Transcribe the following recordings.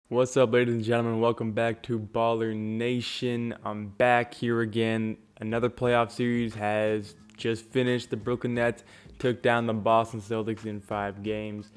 What's up, ladies and gentlemen? Welcome back to Baller Nation. I'm back here again. Another playoff series has just finished. The Brooklyn Nets took down the Boston Celtics in 5 games.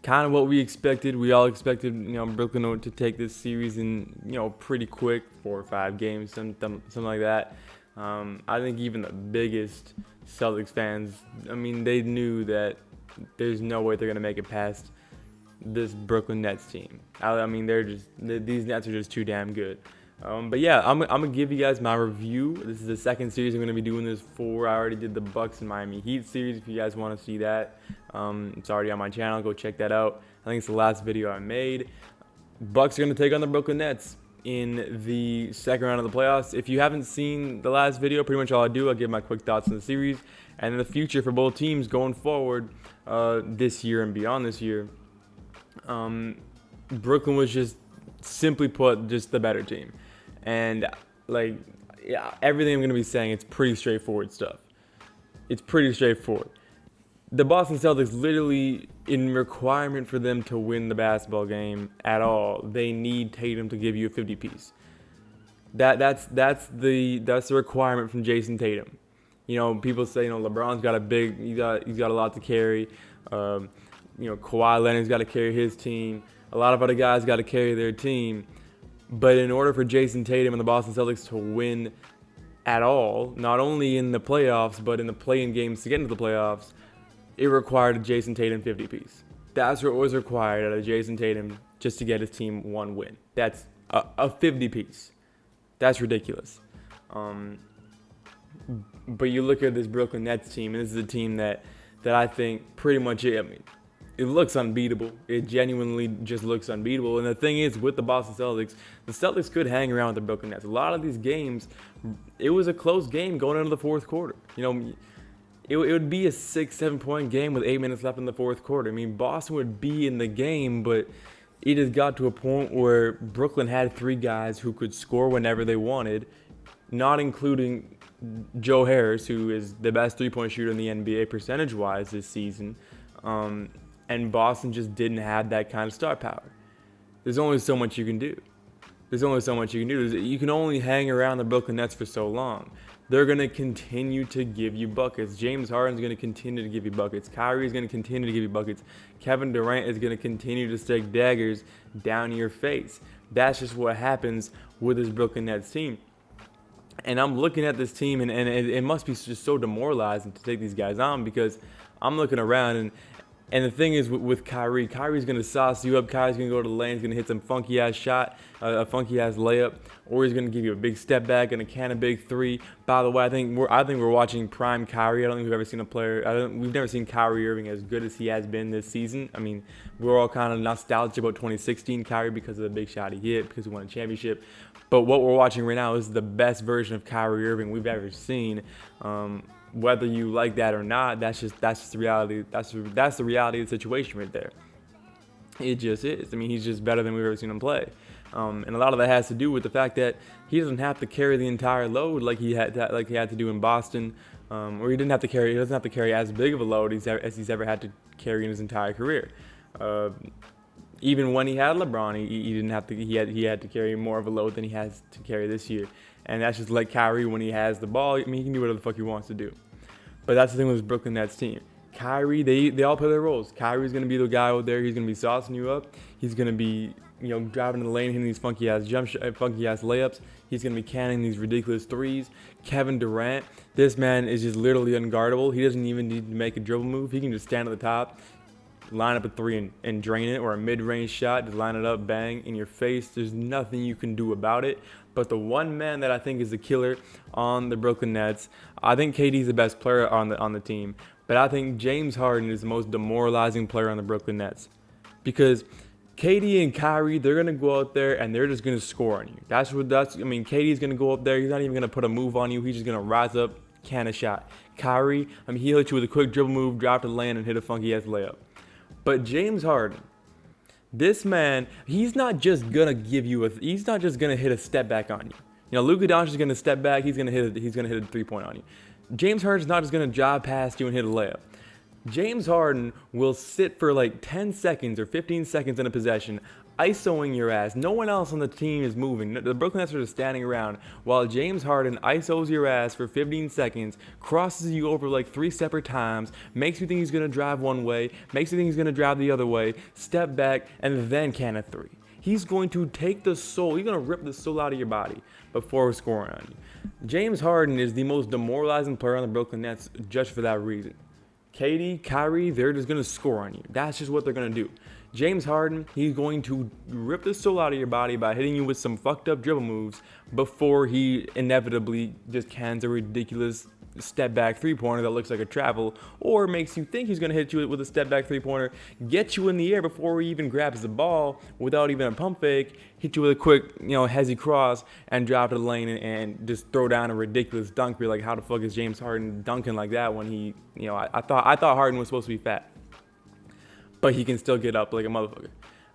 Kind of what we expected. We all expected, Brooklyn to take this series in, pretty quick, 4 or 5 games, something like that. I think even the biggest Celtics fans, they knew that there's no way they're gonna make it past this Brooklyn Nets team. These Nets are just too damn good. But yeah, I'm gonna give you guys my review. This is the second series I'm gonna be doing this for. I already did the Bucks and Miami Heat series. If you guys want to see that, it's already on my channel. Go check that out. I think it's the last video I made. Bucks are gonna take on the Brooklyn Nets in the second round of the playoffs. If you haven't seen the last video, pretty much all I do, I'll give my quick thoughts on the series and the future for both teams going forward this year and beyond this year. Brooklyn was just, simply put, just the better team. And, everything I'm going to be saying, it's pretty straightforward stuff. It's pretty straightforward. The Boston Celtics, literally, in requirement for them to win the basketball game at all, they need Tatum to give you a 50-piece. That's the requirement from Jason Tatum. People say, LeBron's got he's got a lot to carry. Kawhi Leonard's got to carry his team. A lot of other guys got to carry their team. But in order for Jason Tatum and the Boston Celtics to win at all, not only in the playoffs, but in the play-in games to get into the playoffs, it required a Jason Tatum 50-piece. That's what was required out of Jason Tatum just to get his team one win. That's a 50-piece. That's ridiculous. But you look at this Brooklyn Nets team, and this is a team that I think pretty much it looks unbeatable. It genuinely just looks unbeatable. And the thing is, with the Boston Celtics, the Celtics could hang around with the Brooklyn Nets. A lot of these games, it was a close game going into the fourth quarter. It would be a 6-7 point game with 8 minutes left in the fourth quarter. Boston would be in the game, but it has got to a point where Brooklyn had 3 guys who could score whenever they wanted, not including Joe Harris, who is the best 3-point shooter in the NBA percentage-wise this season. And Boston just didn't have that kind of star power. There's only so much you can do. You can only hang around the Brooklyn Nets for so long. They're going to continue to give you buckets. James Harden's going to continue to give you buckets. Kyrie is going to continue to give you buckets. Kevin Durant is going to continue to stick daggers down your face. That's just what happens with this Brooklyn Nets team. And I'm looking at this team, and it must be just so demoralizing to take these guys on, because I'm looking around, and the thing is with Kyrie's going to sauce you up. Kyrie's going to go to the lane. He's going to hit some funky-ass shot, a funky-ass layup, or he's going to give you a big step back and a can of big 3. By the way, I think we're watching prime Kyrie. I don't think we've ever seen a player. We've never seen Kyrie Irving as good as he has been this season. We're all kind of nostalgic about 2016 Kyrie because of the big shot he hit, because he won a championship. But what we're watching right now is the best version of Kyrie Irving we've ever seen. Whether you like that or not, that's just the reality. That's the reality of the situation right there. It just is. He's just better than we've ever seen him play, and a lot of that has to do with the fact that he doesn't have to carry the entire load like he had to do in Boston, or he doesn't have to carry as big of a load as he's ever had to carry in his entire career. Even when he had LeBron, he didn't have to. He had to carry more of a load than he has to carry this year. And that's just like Kyrie when he has the ball. He can do whatever the fuck he wants to do. But that's the thing with this Brooklyn Nets team. Kyrie, they all play their roles. Kyrie's going to be the guy out there. He's going to be saucing you up. He's going to be, driving in the lane, hitting these funky-ass funky-ass layups. He's going to be canning these ridiculous 3s. Kevin Durant, this man is just literally unguardable. He doesn't even need to make a dribble move. He can just stand at the top, line up a 3 and drain it, or a mid-range shot, just line it up, bang, in your face. There's nothing you can do about it. But the one man that I think is the killer on the Brooklyn Nets, I think KD's the best player on the team, but I think James Harden is the most demoralizing player on the Brooklyn Nets, because KD and Kyrie, they're gonna go out there and they're just gonna score on you. KD's gonna go up there. He's not even gonna put a move on you. He's just gonna rise up, can a shot. Kyrie, he'll hit you with a quick dribble move, drop to the lane, and hit a funky ass layup. But James Harden, this man, he's not just gonna hit a step back on you. Luka Doncic is gonna step back. He's gonna hit a 3-point on you. James Harden's not just gonna drive past you and hit a layup. James Harden will sit for like 10 seconds or 15 seconds in a possession, ISOing your ass. No one else on the team is moving. The Brooklyn Nets are just standing around while James Harden ISOs your ass for 15 seconds, crosses you over like 3 separate times, makes you think he's going to drive one way, makes you think he's going to drive the other way, step back, and then can a three. He's going to take the soul. He's going to rip the soul out of your body before scoring on you. James Harden is the most demoralizing player on the Brooklyn Nets just for that reason. KD, Kyrie, they're just going to score on you. That's just what they're going to do. James Harden, he's going to rip the soul out of your body by hitting you with some fucked up dribble moves before he inevitably just cans a ridiculous step back three-pointer that looks like a travel, or makes you think he's going to hit you with a step back three-pointer, get you in the air before he even grabs the ball without even a pump fake, hit you with a quick, hezzy cross, and drop to the lane and just throw down a ridiculous dunk. You're like, how the fuck is James Harden dunking like that when he, I thought Harden was supposed to be fat, but he can still get up like a motherfucker.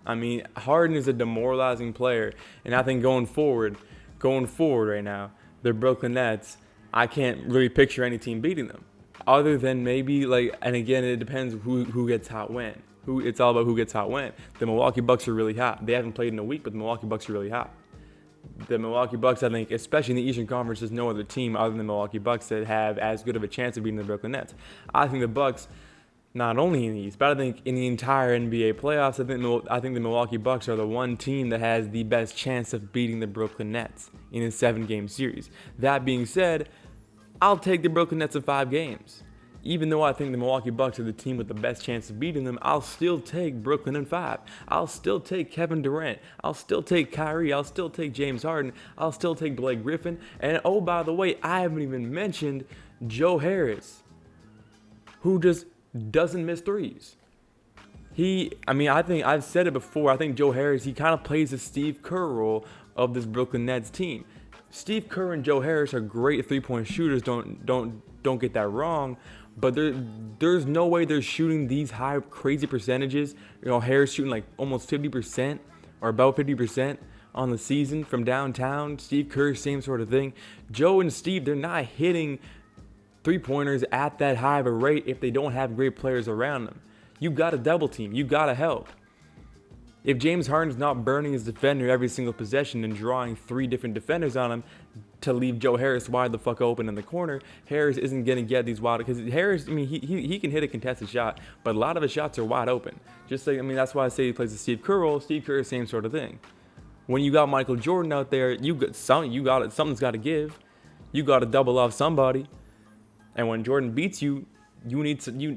I mean, Harden is a demoralizing player, and I think going forward right now, the Brooklyn Nets, I can't really picture any team beating them, other than maybe and again, it depends who gets hot when. It's all about who gets hot when. The Milwaukee Bucks are really hot. They haven't played in a week, but the Milwaukee Bucks are really hot. The Milwaukee Bucks, I think, especially in the Eastern Conference, there's no other team other than the Milwaukee Bucks that have as good of a chance of beating the Brooklyn Nets. I think the Bucks, not only in the East, but I think in the entire NBA playoffs, I think the Milwaukee Bucks are the one team that has the best chance of beating the Brooklyn Nets in a 7-game series. That being said, I'll take the Brooklyn Nets in 5 games. Even though I think the Milwaukee Bucks are the team with the best chance of beating them, I'll still take Brooklyn in 5. I'll still take Kevin Durant. I'll still take Kyrie. I'll still take James Harden. I'll still take Blake Griffin. And oh, by the way, I haven't even mentioned Joe Harris, who just doesn't miss threes. I think I've said it before. I think Joe Harris, he kind of plays the Steve Kerr role of this Brooklyn Nets team. Steve Kerr and Joe Harris are great three-point shooters. Don't get that wrong. But there's no way they're shooting these high, crazy percentages. Harris shooting like almost 50% or about 50% on the season from downtown. Steve Kerr, same sort of thing. Joe and Steve, they're not hitting three-pointers at that high of a rate if they don't have great players around them. You got to double team. You got to help. If James Harden's not burning his defender every single possession and drawing 3 different defenders on him to leave Joe Harris wide the fuck open in the corner, Harris isn't going to get these wide, because Harris, he can hit a contested shot, but a lot of his shots are wide open. That's why I say he plays the Steve Kerr role. Steve Kerr, same sort of thing. When you got Michael Jordan out there, something's got to give. You got to double off somebody. And when Jordan beats you,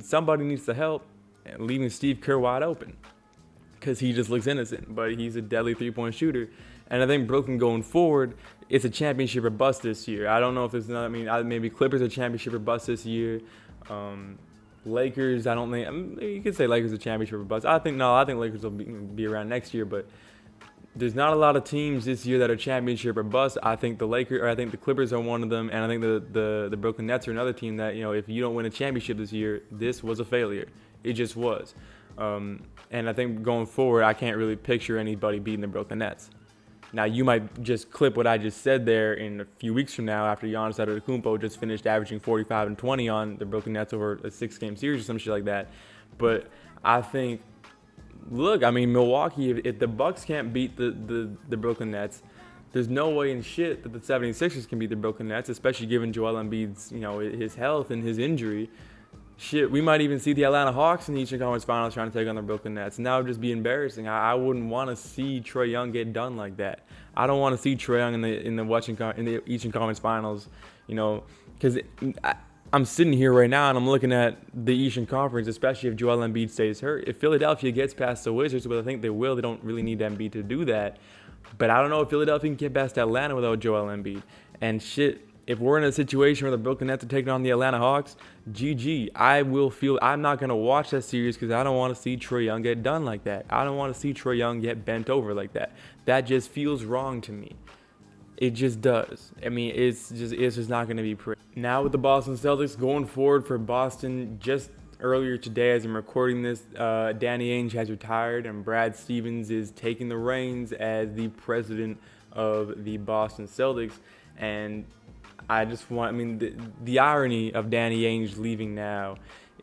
somebody needs to help, and leaving Steve Kerr wide open, because he just looks innocent, but he's a deadly three-point shooter. And I think Brooklyn going forward, it's a championship or bust this year. I don't know if there's another. Maybe Clippers are championship or bust this year. Lakers, I don't think. You could say Lakers are championship or bust. I think Lakers will be around next year, but there's not a lot of teams this year that are championship or bust. I think the Clippers are one of them, and I think the Brooklyn Nets are another team that, if you don't win a championship this year, this was a failure. It just was. And I think going forward, I can't really picture anybody beating the Brooklyn Nets. Now, you might just clip what I just said there in a few weeks from now after Giannis Antetokounmpo just finished averaging 45 and 20 on the Brooklyn Nets over a 6-game series or some shit like that. But I think, Milwaukee, if the Bucks can't beat the Brooklyn Nets, there's no way in shit that the 76ers can beat the Brooklyn Nets, especially given Joel Embiid's, his health and his injury. Shit, we might even see the Atlanta Hawks in the Eastern Conference Finals trying to take on the Brooklyn Nets. And that would just be embarrassing. I wouldn't want to see Trae Young get done like that. I don't want to see Trae Young in the Eastern Conference Finals, because I'm sitting here right now and I'm looking at the Eastern Conference, especially if Joel Embiid stays hurt. If Philadelphia gets past the Wizards, but I think they will, they don't really need Embiid to do that. But I don't know if Philadelphia can get past Atlanta without Joel Embiid. And shit, if we're in a situation where the Brooklyn Nets are taking on the Atlanta Hawks, GG. I'm not going to watch that series because I don't want to see Trae Young get done like that. I don't want to see Trae Young get bent over like that. That just feels wrong to me. It just does. It's just not going to be pretty. Now with the Boston Celtics going forward for Boston, just earlier today as I'm recording this, Danny Ainge has retired and Brad Stevens is taking the reins as the president of the Boston Celtics. And I just want, the irony of Danny Ainge leaving now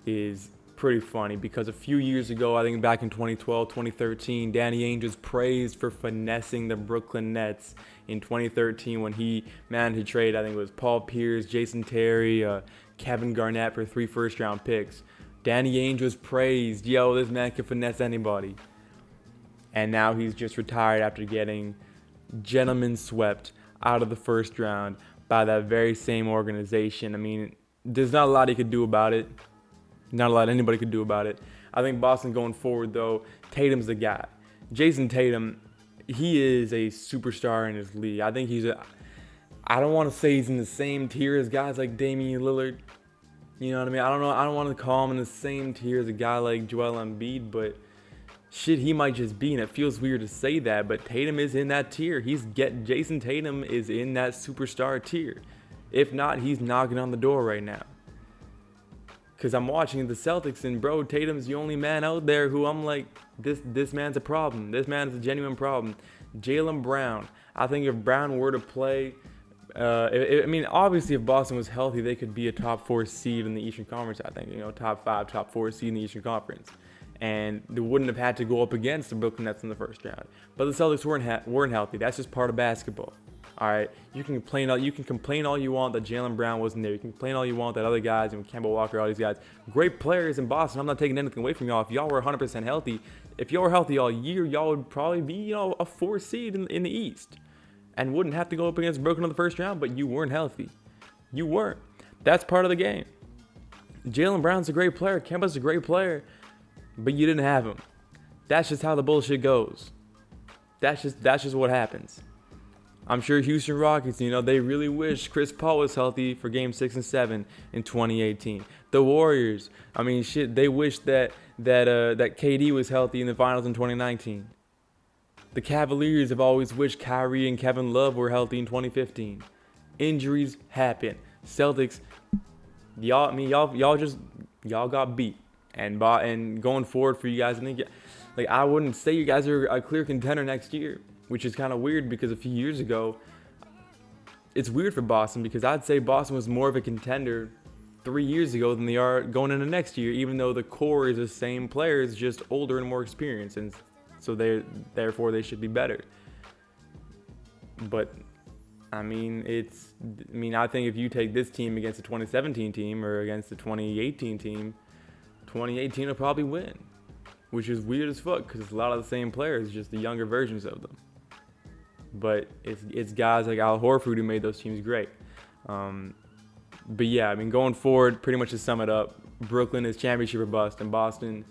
is pretty funny because a few years ago, I think back in 2012, 2013, Danny Ainge was praised for finessing the Brooklyn Nets in 2013 when he managed to trade, I think it was Paul Pierce, Jason Terry, Kevin Garnett for 3 first-round picks. Danny Ainge was praised. Yo, this man can finesse anybody. And now he's just retired after getting gentlemen swept out of the first round by that very same organization. I mean, there's not a lot he could do about it. Not a lot anybody could do about it. I think Boston going forward, though, Tatum's the guy. Jason Tatum, he is a superstar in his league. I think I don't want to say he's in the same tier as guys like Damian Lillard. You know what I mean? I don't want to call him in the same tier as a guy like Joel Embiid, but shit, he might just be, and it feels weird to say that, but Tatum is in that tier. Jason Tatum is in that superstar tier. If not, he's knocking on the door right now. Because I'm watching the Celtics, and bro, Tatum's the only man out there who I'm like, this man's a problem. This man is a genuine problem. Jaylen Brown. I think if Brown were to play, obviously if Boston was healthy, they could be a top 4 seed in the Eastern Conference, I think. Top 5, top 4 seed in the Eastern Conference. And they wouldn't have had to go up against the Brooklyn Nets in the first round. But the Celtics weren't healthy. That's just part of basketball. All right, you can complain all you want that Jaylen Brown wasn't there. You can complain all you want that other guys, Kemba Walker, all these guys, great players in Boston. I'm not taking anything away from y'all. If y'all were 100% healthy, if y'all were healthy all year, y'all would probably be, a 4 seed in the East, and wouldn't have to go up against Brooklyn in the first round. But you weren't healthy. You weren't. That's part of the game. Jaylen Brown's a great player. Kemba's a great player, but you didn't have him. That's just how the bullshit goes. That's just what happens. I'm sure Houston Rockets, they really wish Chris Paul was healthy for Game 6 and 7 in 2018. The Warriors, they wish that KD was healthy in the finals in 2019. The Cavaliers have always wished Kyrie and Kevin Love were healthy in 2015. Injuries happen. Celtics, y'all got beat. And going forward for you guys, I wouldn't say you guys are a clear contender next year, which is kind of weird because a few years ago, it's weird for Boston because I'd say Boston was more of a contender 3 years ago than they are going into next year, even though the core is the same players, just older and more experienced, and so therefore they should be better. But I think if you take this team against the 2017 team or against the 2018 team, 2018 will probably win, which is weird as fuck because it's a lot of the same players, just the younger versions of them. But it's guys like Al Horford who made those teams great. But yeah, going forward, pretty much to sum it up, Brooklyn is championship or bust, and Boston,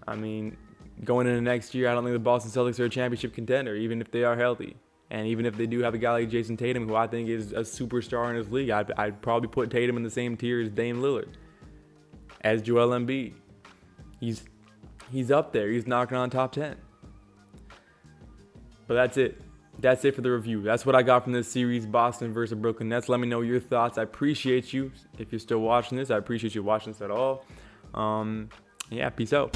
going into next year, I don't think the Boston Celtics are a championship contender, even if they are healthy. And even if they do have a guy like Jason Tatum, who I think is a superstar in his league, I'd probably put Tatum in the same tier as Dame Lillard, as Joel Embiid. He's up there. He's knocking on top 10. But that's it. That's it for the review. That's what I got from this series, Boston versus Brooklyn Nets. Let me know your thoughts. I appreciate you. If you're still watching this, I appreciate you watching this at all. Yeah, peace out.